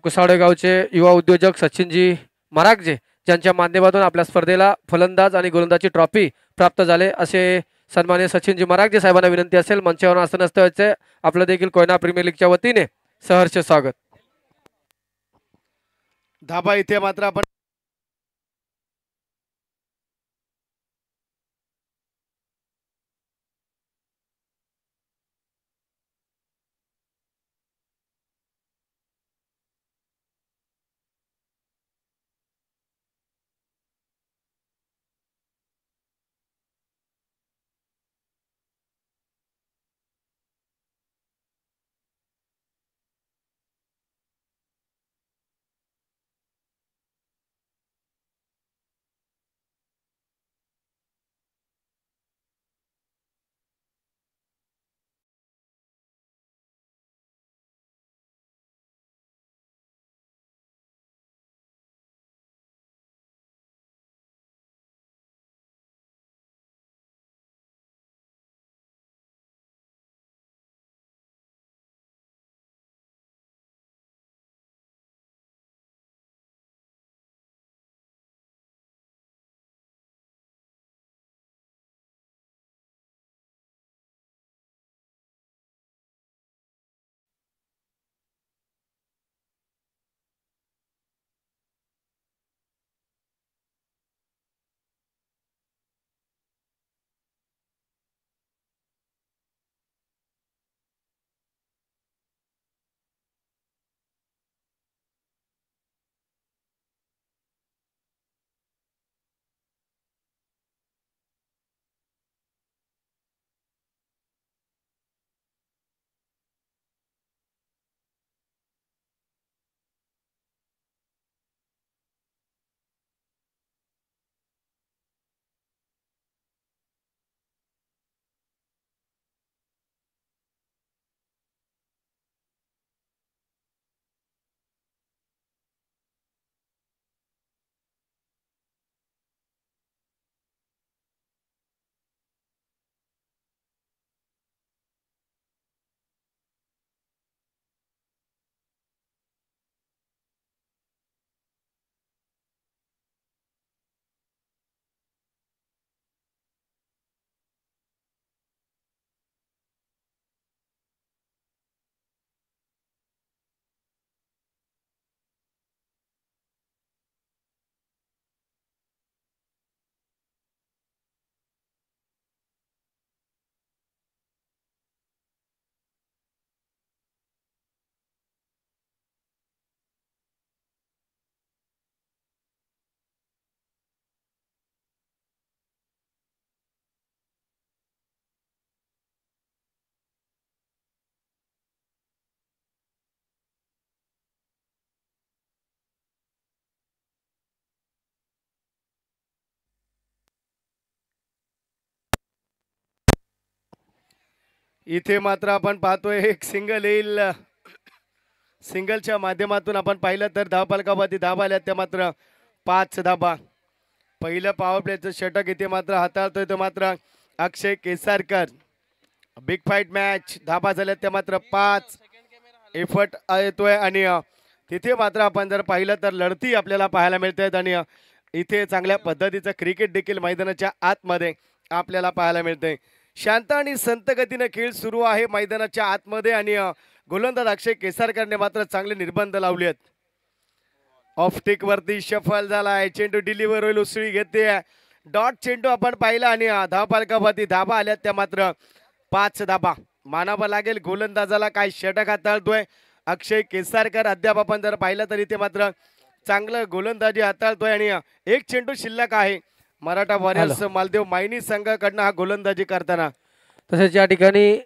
कुसावडे गावचे युवा उद्योजक सचिनजी मरागजे ज्यांच्या माध्यमातून आपल्या स्पर्धेला फलंदाज आणि गोलंदाजी ट्रॉफी प्राप्त झाले असे सन्माननीय सचिनजी मरागजे साहेबांना विनंती असेल मंचावर असं नसतं आपलं देखील कोयना प्रीमियर लीगच्या वतीने सहर्ष स्वागत. धाबा इथे मात्र आपण इथे मात्र आपण पाहतोय एक सिंगल येईल. सिंगलच्या माध्यमातून आपण पाहिलं तर धावफलकावरती धाबा आल्या त्या मात्र 5 धाबा. पहिलं पॉवर प्लेचं षटक इथे मात्र हाताळतोय तो मात्र अक्षय केसारकर. बिग फाईट मॅच धाबा झाल्या त्या मात्र 5 एफर्ट येतोय आणि तिथे मात्र आपण जर पाहिलं तर लढती आपल्याला पाहायला मिळत आहेत आणि इथे चांगल्या पद्धतीचं क्रिकेट देखील मैदानाच्या आतमध्ये आपल्याला पाहायला मिळतंय. शांत आणि संत गतीनं खेळ सुरू आहे मैदानाच्या आतमध्ये आणि गोलंदाज अक्षय केसारकरने मात्र चांगले निर्बंध लावले आहेत. ऑफटिक वरती शफल झालाय, चेंडू डिलिव्हर होईल, उसळी घेते डॉट चेंडू आपण पाहिला आणि धावफलकावरती धाबा आल्यात त्या मात्र 5 धाबा. मानावं लागेल गोलंदाजाला काय षटक हाताळतोय अक्षय केसारकर. अद्याप आपण जर पाहिलं तरी ते मात्र चांगलं गोलंदाजी हाताळतोय आणि एक चेंडू शिल्लक आहे मराठा वॉरियर्स मालदेव मायनी संघाकडनं हा गोलंदाजी करताना. तसेच या ठिकाणी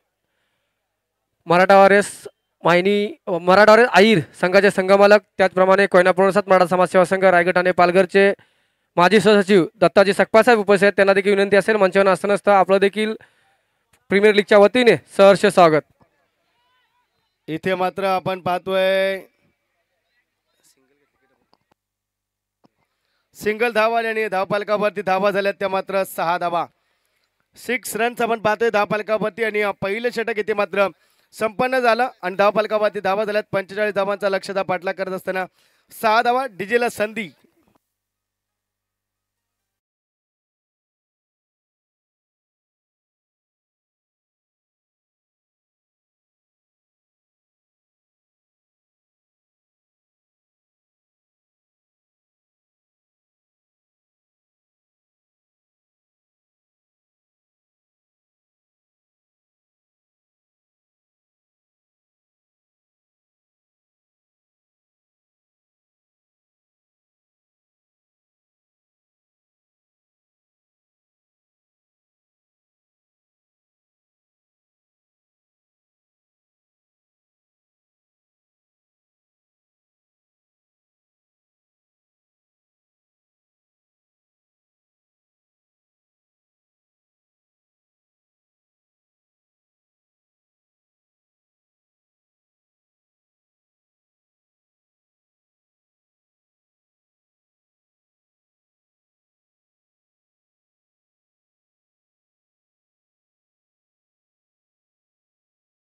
मराठा वॉरियर्स आईर संघाचे संघमालक, त्याचप्रमाणे कोयना पुनर्वसन मराठा समाजसेवा संघ रायगड आणि पालघरचे माजी सहसचिव दत्ताजी सकपासाहेब उपस्थित आहेत. त्यांना देखील विनंती असेल मंचावर असताना असता आपलं देखील प्रीमियर लीगच्या वतीने सहर्ष स्वागत. इथे मात्र आपण पाहतोय सिंगल धावा आणि धावफलकावरती धावा झाल्यात त्या मात्र 6 धावा. 6 रन्स आपण पाहतोय धावफलकावरती आणि पहिलं षटक इथे मात्र संपन्न झालं आणि धावफलकावरती धावा झाल्यात. 45 धावांचा लक्ष्यदा पाठलाग करत असताना 6 धावा. डीजेला संधी.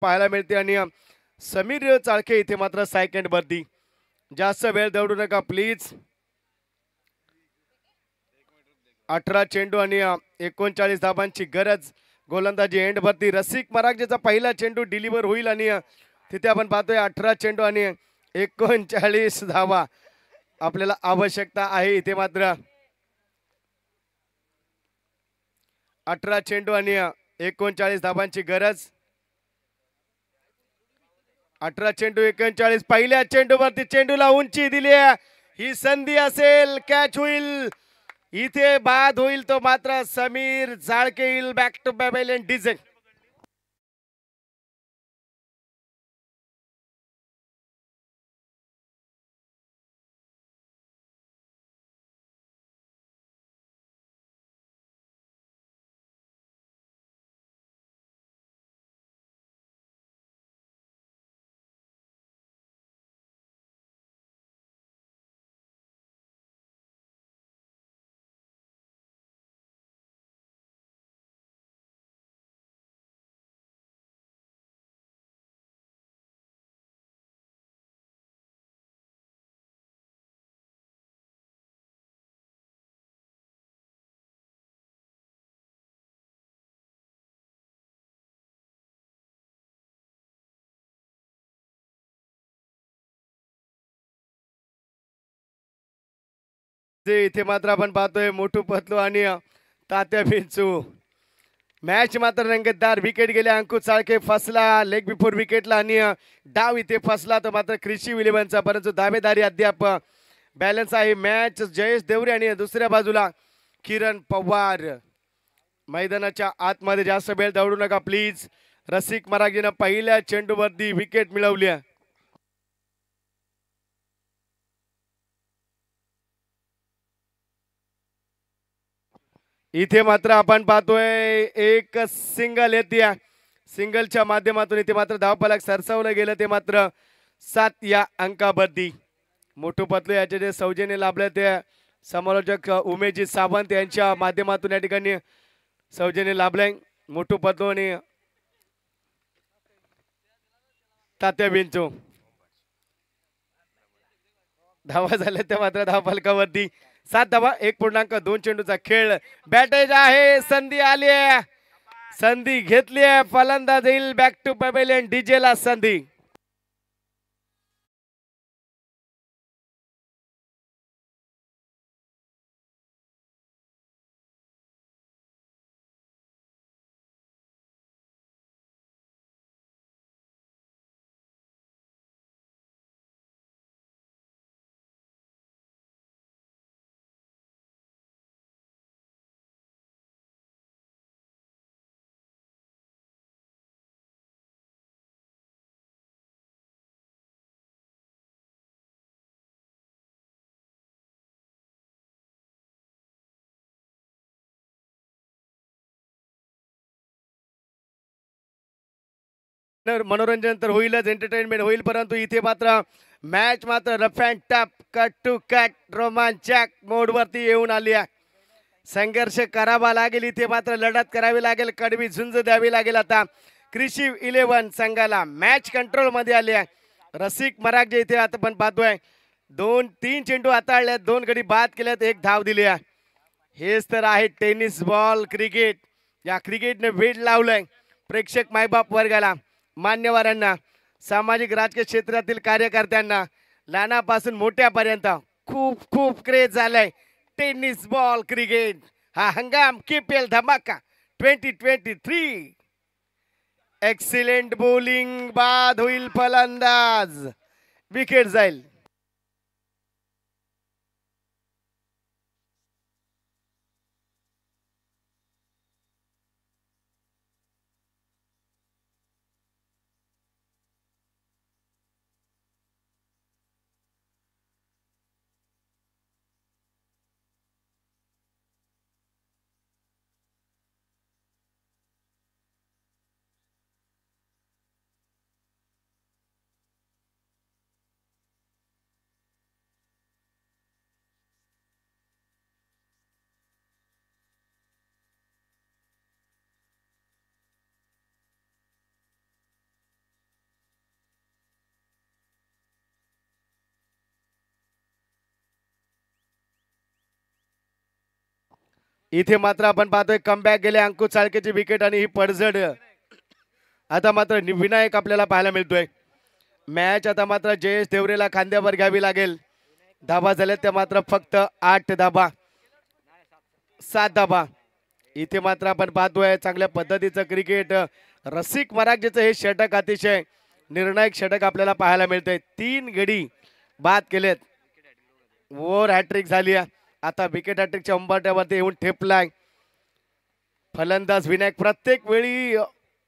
पाहायला मिळते आणि समीर चाळके इथे मात्र सेकंड वरती. जास्त वेळ दौडू नका प्लीज. 18 चेंडू आणि 39 धाबांची गरज. गोलंदाजी एंड वरती. रसिक मराठेचा पहिला चेंडू डिलिव्हर होईल आणि तिथे आपण पाहतोय 18 चेंडू आणि 39 धावा आपल्याला आवश्यकता आहे. इथे मात्र 18 चेंडू आणि 39 धाबांची गरज. 18 चेंडू 39. पहिल्या चेंडूवरती चेंडूला उंची दिली. ही संधी असेल, कॅच होईल, इथे बाद होईल तो मात्र समीर जाळके येईल. Back to Babylonian DJ. इथे मात्र आपण पाहतोय मोठू पतलू आणि तात्या बिंचू. मॅच मात्र रंगतदार. विकेट गेले. अंकुश चाळके फसला लेग बिफोर विकेटला आणि डाव इथे फसला तो मात्र कृषी विलियमचा. परंतु दावेदारी अद्याप बॅलन्स आहे. मॅच जयेश देवरे आणि दुसऱ्या बाजूला किरण पवार. मैदानाच्या आतमध्ये जास्त वेळ दौडू नका प्लीज. रसिक मराठीनं पहिल्या चेंडूवरती विकेट मिळवली. इथे मात्र आपण पाहतोय एक सिंगल येते. सिंगलच्या माध्यमातून इथे मात्र धावफलक सरसावलं गेलं ते मात्र 7 या अंकावरती. मोठू पतलू याचे जे सौजन्य लाभले ते समालोचक उमेशजी सावंत यांच्या माध्यमातून या ठिकाणी सौजन्य लाभलंय. मोठू पतलू आणि तात्या विंचू धावा झाल्या त्या मात्र धावफलकावरती 7 धावा 1.2 चेंडूचा खेळ. बॅटेज आहे, संधी आली आहे, संधी घेतली आहे, फलंदाज येईल बॅक टू पॅव्हेलियन. डीजे ला संधी. मनोरंजन तर होईलच, एंटरटेनमेंट होईल, परंतु इथे मात्र मॅच मात्र rough and tough, cut to cut, रोमांचक मोडवरती येऊन आली आहे. संघर्ष करावा लागेल, इथे मात्र लढत करावी लागेल, कडवी झुंज द्यावी लागेल. आता कृषी 11 संघाला मॅच कंट्रोल मध्ये आली आहे. रसिक मराठे इथे आता पण पाहतोय 2-3 चेंडू हाताळल्यात, 2 गडी बाद केल्यात, 1 धाव दिली आहे. हेच तर आहे टेनिस बॉल क्रिकेट. या क्रिकेटने वेळ लावलंय प्रेक्षक मायबाप वर्गाला, मान्यवरांना, सामाजिक राजकीय क्षेत्रातील कार्यकर्त्यांना, लहानापासून मोठ्यापर्यंत खूप खूप क्रेज झालाय टेनिस बॉल क्रिकेट. हा हंगाम KPL धमाका 2023. एक्सिलेंट बॉलिंग, बाद होईल फलंदाज, विकेट जाईल. इथे मात्र आपण पाहतोय कमबॅक गेले अंकुश चाळकेची विकेट आणि ही पडझड. आता मात्र विनायक आपल्याला पाहायला मिळतोय. मॅच आता मात्र जयेश देवरेला खांद्यावर घ्यावी लागेल. धाबा झाल्यात त्या मात्र फक्त 8 धाबा, 7 धाबा. इथे मात्र आपण पाहतोय चांगल्या पद्धतीचं क्रिकेट. रसिक मराठेचं हे षटक अतिशय निर्णायक षटक आपल्याला पाहायला मिळतंय. 3 गडी बाद केलेत, ओव्हर हॅट्रिक झाली. आता विकेट हॅट्रिकच्या उंबरठ्यावरती येऊन ठेपलाय फलंदाज विनायक. प्रत्येक वेळी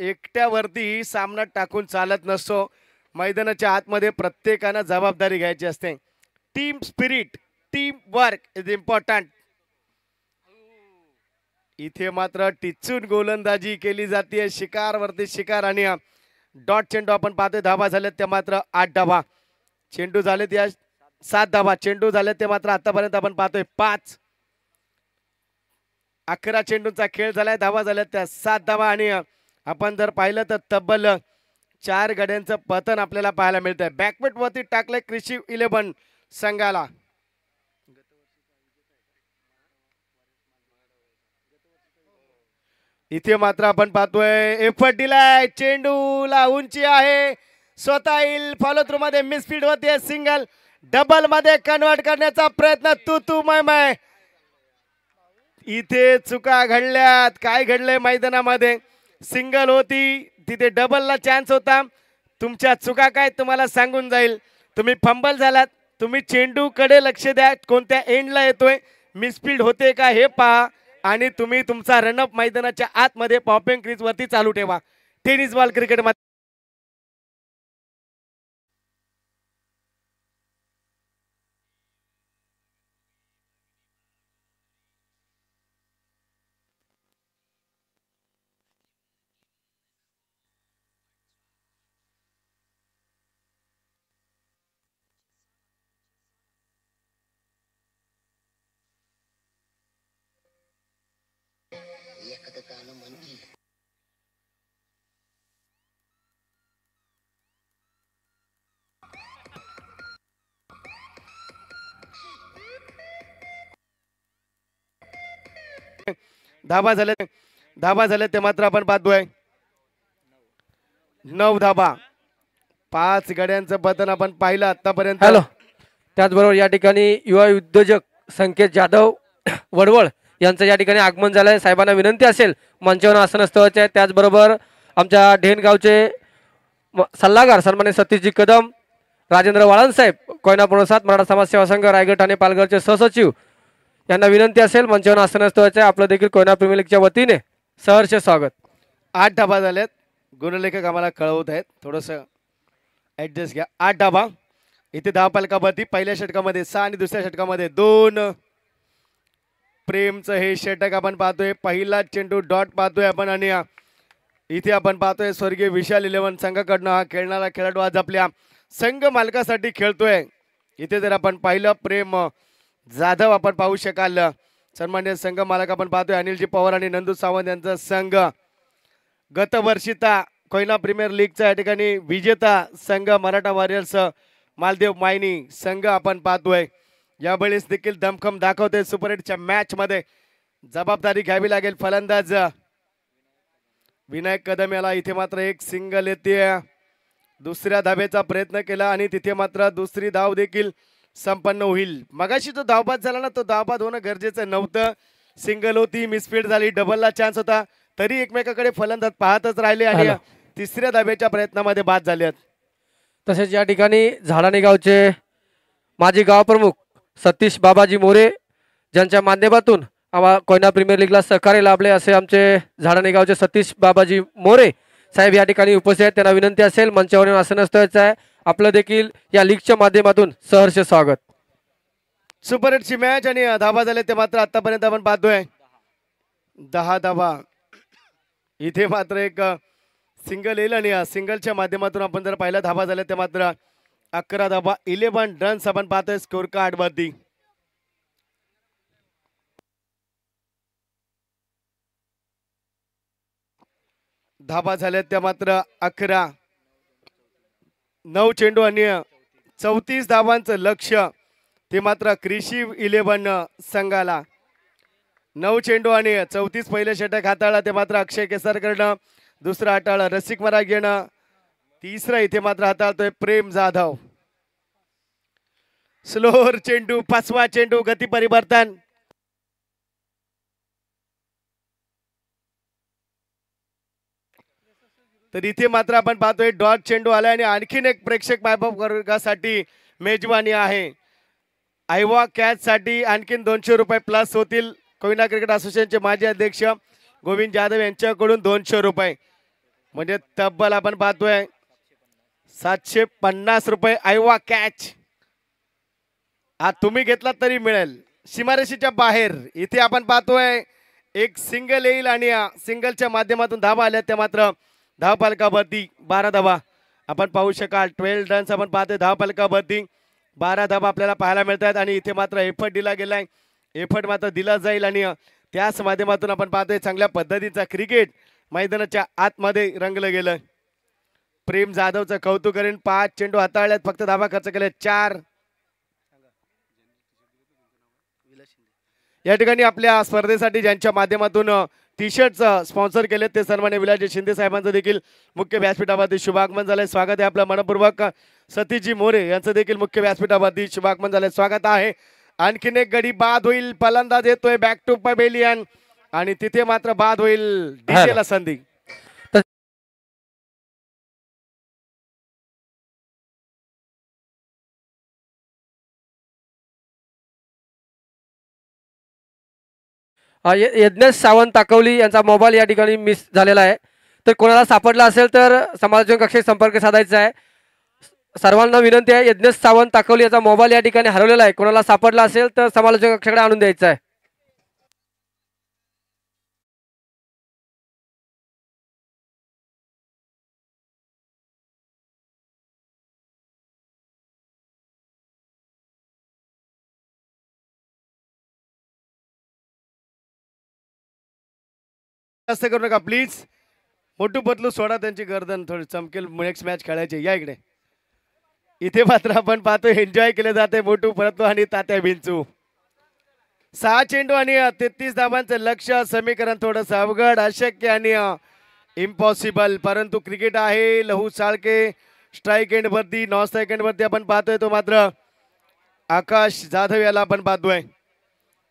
एकट्यावरती सामना टाकून चालत नसतो. मैदानाच्या आतमध्ये प्रत्येकानं जबाबदारी घ्यायची असते. Team spirit, team work is important. इथे मात्र टिचून गोलंदाजी केली जाते, शिकारवरती शिकार. आणि डॉट चेंडू आपण पाहतोय. धाबा झाल्यात त्या मात्र 8 धाबा. चेंडू झालेत या 7 धाबा. चेंडू झाले ते मात्र आतापर्यंत आपण पाहतोय 5. 11 चेंडूंचा खेळ झालाय, धावा झाल्यात त्या 7 धावा. आणि आपण जर पाहिलं तर तब्बल 4 गड्यांचं पतन आपल्याला पाहायला मिळतंय. बॅकफुट वरती टाकलंय कृषी 11 संघाला. इथे मात्र आपण पाहतोय एफर्ट दिलाय, चेंडूला उंची आहे, स्वतः येईल फॉलो थ्रू मध्ये मिसफील्ड होते. सिंगल डबल मध्ये कन्वर्ट करण्याचा प्रयत्न, तू मय. इथे चुका घडल्यात. काय घडलंय मैदानामध्ये? सिंगल होती, तिथे डबलला चान्स होता. तुमच्या चुका काय तुम्हाला सांगून जाईल. तुम्ही फंबल झालात, तुम्ही चेंडूकडे लक्ष द्या, कोणत्या एंडला येतोय, मिसफील्ड होते का हे पहा, आणि तुम्ही तुमचा रनअप मैदानाच्या आतमध्ये पॉपिंग क्रीज वरती चालू ठेवा. टेनिस बॉल क्रिकेट मध्ये धाबा झाले ते मात्र आपण पाहतोय 9 धाबा. 5 गड्यांचं पतन आपण पाहिलं आतापर्यंत. हॅलो. त्याचबरोबर या ठिकाणी युवा उद्योजक संकेत जाधव वडवळ यांचं या ठिकाणी आगमन झालं आहे. साहेबांना विनंती असेल मंचावर आसन स्थळाचे आहे. त्याचबरोबर आमच्या ढेनगावचे सल्लागार सन्मान्य सतीशजी कदम, राजेंद्र वाळन साहेब, कोयना प्रसाद मराठा समाज सेवा संघ रायगड ठाणे पालघरचे सहसचिव यांना विनंती असेल मंचावर आसन स्थळाचे आहे. आपलं देखील कोयना प्रीमियर लीगच्या वतीने सहर्ष स्वागत. 8 धाबा झालेत. गुणलेखक आम्हाला कळवत आहेत, थोडंसं ऍडजस्ट घ्या. 8 धाबा. इथे धावपालकावरती पहिल्या षटकामध्ये 6 आणि दुसऱ्या षटकामध्ये 2. प्रेमचं हे षटक आपण पाहतोय. पहिला चेंडू डॉट पाहतोय आपण आणि इथे आपण पाहतोय स्वर्गीय विशाल 11 संघाकडनं हा खेळणारा खेळाडू आज आपल्या संघ मालकासाठी खेळतोय. इथे जर आपण पाहिलं प्रेम जाधव आपण पाहू शकाल. सन्मान्य संघ मालक आपण पाहतोय अनिलजी पवार आणि नंदू सावंत यांचा संघ. गतवर्षीचा कोयना प्रीमियर लीगचा या ठिकाणी विजेता संघ मराठा वॉरियर्स मालदेव मायनी संघ आपण पाहतोय. यावेळेस देखील दमखम दाखवते. सुपर 8च्या मॅच मध्ये जबाबदारी घ्यावी लागेल. फलंदाज विनायक कदम याला इथे मात्र एक सिंगल येते. दुसऱ्या धाब्याचा प्रयत्न केला आणि तिथे मात्र दुसरी धाव देखील संपन्न होईल. मगाशी जो धावबाद झाला ना, तो धावबाद होणं गरजेचं नव्हतं. सिंगल होती, मिसफीड झाली, डबलला चान्स होता, तरी एकमेकाकडे फलंदाज पाहतच राहिले आणि तिसऱ्या धाब्याच्या प्रयत्नामध्ये बाद झाले आहेत. तसेच या ठिकाणी झाडाणे गावचे माजी गाव प्रमुख सतीश बाबाजी मोरे ज्यांच्या माध्यमातून आम्हाला कोयना प्रीमियर लीगला सहकार्य लाभले असे आमचे झाडाणे गावचे सतीश बाबाजी मोरे साहेब या ठिकाणी उपस्थित आहेत. त्यांना विनंती असेल मंचावर आसन स्थळाचं आहे. आपलं देखील या लीगच्या माध्यमातून सहर्ष स्वागत. सुपर 8ची मॅच आणि धाबा झाले ते मात्र आतापर्यंत आपण पाहतोय 10 धाबा. इथे मात्र एक सिंगल येईल आणि सिंगलच्या माध्यमातून आपण जर पाहिलं धाबा झाले ते मात्र 11 धाबा 11 रन्स आपण पाहतोय स्कोर कार्ड वरती. धाबा झाले त्या मात्र 11. 9 चेंडू आणि 34 धावांचं लक्ष ते मात्र कृषी 11 संघाला. 9 चेंडू आणि 34 पहिले षटक हाताळला ते मात्र अक्षय केसरकरनं. दुसरा हाताळा रसिक मराग येणं. तिसरा इथे मात्र हाताळतोय प्रेम जाधव. स्लोअर चेंडू, 5वा चेंडू, गती परिवर्तन. तर इथे मात्र आपण पाहतोय डॉट चेंडू आलाय आणि आणखीन एक प्रेक्षक मायबाप वर्गासाठी मेजवानी आहे. आयवा कॅच साठी आणखीन 200 रुपये प्लस होतील. कोयना क्रिकेट असोसिएशनचे माजी अध्यक्ष गोविंद जाधव यांच्याकडून 200 रुपये, म्हणजे तब्बल आपण पाहतोय 750 रुपये आयवा कॅच. हा तुम्ही घेतला तरी मिळेल. सीमारेषेच्या बाहेर इथे आपण पाहतोय एक सिंगल येईल आणि सिंगलच्या माध्यमातून धावा आल्या त्या मात्र धावपालकावरती 12 धावा आपण पाहू शकाल. 12 रन्स आपण पाहतोय धावपालकावरती 12 धावा आपल्याला पाहायला मिळतात आणि इथे मात्र एफर्ट दिला गेलाय. एफर्ट मात्र दिला जाईल आणि त्याच माध्यमातून आपण पाहतोय चांगल्या पद्धतीचा क्रिकेट मैदानाच्या आतमध्ये रंगलं गेलं. प्रेम जाधवचं कौतुक करेन. 5 चेंडू हाताळल्यात, फक्त धावा खर्च केले 4. या ठिकाणी आपल्या स्पर्धेसाठी ज्यांच्या माध्यमातून टी शर्ट स्पॉन्सर केले ते सन्मान्य विलासजी शिंदे साहेबांचं देखील मुख्य व्यासपीठावरती शुभागमन झालंय. स्वागत आहे आपलं मनपूर्वक. सतीशजी मोरे यांचं देखील मुख्य व्यासपीठावरती शुभागमन झालंय. स्वागत आहे. आणखीन एक गडी बाद होईल. फलंदाज येतोय बॅक टू पवेलियन आणि तिथे मात्र बाद होईल. डीजेला संधी. यज्ञेश सावंत ताकवली यांचा मोबाईल या ठिकाणी मिस झालेला आहे. तर कोणाला सापडला असेल तर समालोचन कक्षात संपर्क साधायचा आहे. सर्वांना विनंती आहे. यज्ञेश सावंत ताकवली याचा मोबाईल या ठिकाणी हरवलेला आहे. कोणाला सापडला असेल तर समालोचन कक्षाकडे आणून द्यायचा आहे. जास्त करू नका प्लीज. मोठू पतलू सोडा त्यांची गर्दन थोडी चमकेल. नेक्स्ट मॅच खेळायची या इकडे. इथे मात्र आपण पाहतो एन्जॉय केले जाते मोठू पतलू आणि तात्या बिंचू. 6 चेंडू आणि 33 धावांचं लक्ष्य. समीकरण थोडंसं अवघड, अशक्य आणि इम्पॉसिबल, परंतु क्रिकेट आहे. लहू साळके स्ट्राईक एंड वरती, नॉन स्ट्राईक एंड वरती आपण पाहतोय तो मात्र आकाश जाधव याला आपण पाहतोय.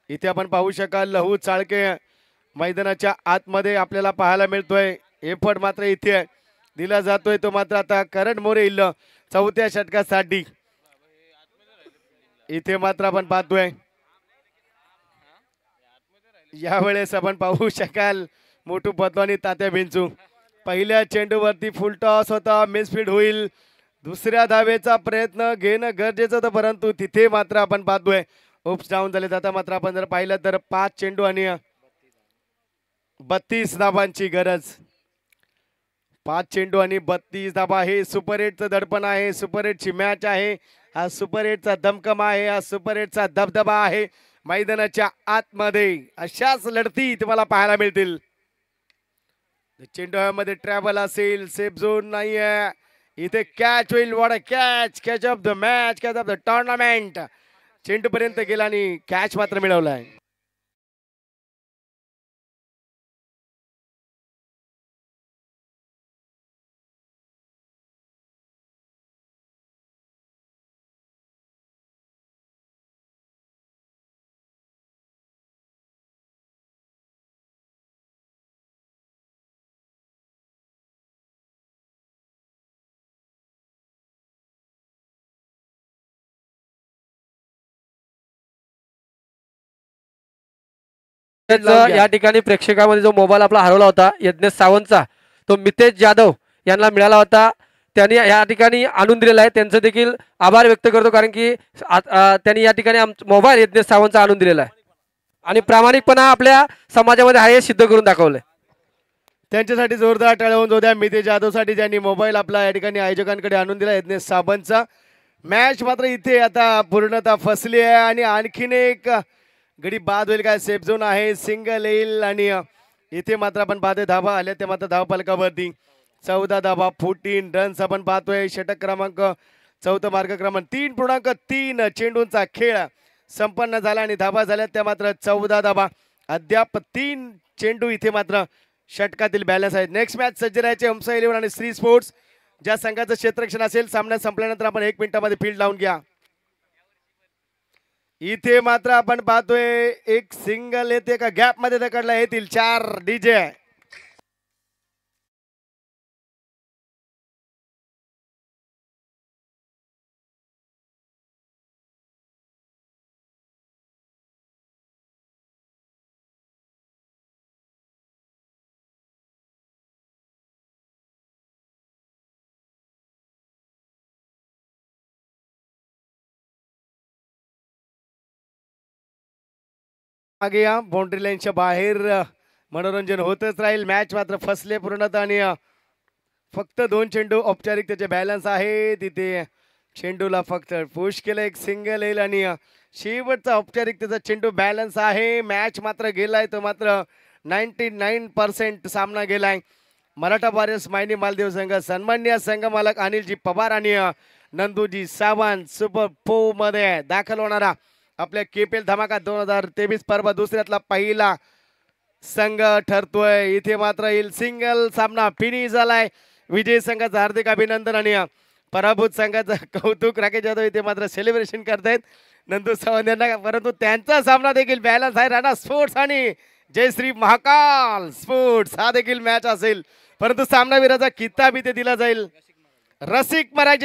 इथे आपण पाहू शकाल लहू चाळके मैदानाच्या आतमध्ये आपल्याला पाहायला मिळतोय. एफर्ट मात्र इथे दिला जातोय तो मात्र आता करण मोरे येईल 4थ्या षटकासाठी. इथे मात्र आपण पाहतोय यावेळेस आपण पाहू शकाल मोठू पतलू आणि तात्या बिंचू. पहिल्या चेंडूवरती फुल टॉस होता, मिसफील्ड होईल. दुसऱ्या धावेचा प्रयत्न घेणं गरजेचं होतं, परंतु तिथे मात्र आपण पाहतोय ओप्स डाऊन झाले. आता मात्र आपण जर पाहिलं तर 5 चेंडू आणि 32 धावांची गरज. 5 चेंडू आणि 32 धावा. हे सुपर 8चं दडपण आहे, सुपर 8ची मॅच आहे. हा सुपर 8चा दमकम आहे, हा सुपर 8चा दबदबा आहे. मैदानाच्या आतमध्ये अशाच लढती तुम्हाला पाहायला मिळतील. चेंडू मध्ये ट्रॅव्हल असेल, सेफ झोन नाहीये. इथे कॅच होईल. What a catch, catch of the match, catch of the tournament. चेंडू पर्यंत गेला आणि कॅच मात्र मिळवलाय. या ठिकाणी प्रेक्षकामध्ये जो मोबाईल आपला हरवला होता यज्ञेश सावंतचा, तो मितेश जाधव यांना मिळाला होता. त्यांनी या ठिकाणी आणून दिलेला आहे. त्यांचं देखील आभार व्यक्त करतो, कारण की त्यांनी या ठिकाणी मोबाईल यज्ञेश सावंतचा आणून दिलेला आहे आणि प्रामाणिकपणा आपल्या समाजामध्ये आहे हे सिद्ध करून दाखवलंय. त्यांच्यासाठी जोरदार टाळ्या होऊन द्या. मितेश जाधवसाठी ज्यांनी मोबाईल आपला या ठिकाणी आयोजकांकडे आणून दिला यज्ञेश सावंतचा. मॅच मात्र इथे आता पूर्णतः फसली आहे आणि आणखीन एक गडी बाद होईल काय. सेफ झोन आहे, सिंगल येईल आणि इथे मात्र आपण पाहतोय धावा आल्या ते मात्र धाव फलकावरती 14 धावा, 14 रन्स आपण पाहतोय. षटक क्रमांक 4 मार्ग क्रमांक 3.3 चेंडूंचा खेळ संपन्न झाला आणि धावा झाल्या त्या मात्र 14 धावा. अद्याप 3 चेंडू इथे मात्र षटकातील बॅलन्स आहेत. नेक्स्ट मॅच सज्ज राहायचे हंसा 11 आणि श्री स्पोर्ट्स. ज्या संघाचं क्षेत्ररक्षण असेल सामना संपल्यानंतर आपण 1 मिनिटामध्ये फील्ड लावून घ्या. इथे मात्र आपण पाहतोय एक सिंगल येते का गॅप मध्ये दकडला येतील 4 डीजे. मागे या बाउंड्री लाईनच्या बाहेर मनोरंजन होतच राहील. मॅच मात्र फसले पूर्णतः आणि फक्त 2 चेंडू औपचारिक त्याचे बॅलन्स आहे. तिथे चेंडूला फक्त पुश केलं, एक सिंगल येईल आणि शेवटचा औपचारिक त्याचा चेंडू बॅलन्स आहे. मॅच मात्र गेलाय तो मात्र 99% सामना गेलाय. मराठा वॉरियर्स मायनी मालदेव संघ सन्मान्य संघ मालक अनिलजी पवार आणि नंदूजी सावंत सुपर 4 मध्ये दाखल होणारा आपल्या केपीएल धमाका 2023 पर्व दुसऱ्यातला पहिला संघ ठरतोय. इथे मात्र येईल सिंगल सामना फिनिश झालाय. विजय संघाचं हार्दिक अभिनंदन आणि पराभूत संघाचं कौतुक. राकेश जाधव इथे मात्र सेलिब्रेशन करतायत नंदू सावंत यांना, परंतु त्यांचा सामना देखील बॅलन्स आहे. राणा स्पोर्ट्स आणि जयश्री महाकाल स्पोर्ट्स हा देखील मॅच असेल, परंतु सामनावीराचा किताब इथे दिला जाईल. रसिक मराठी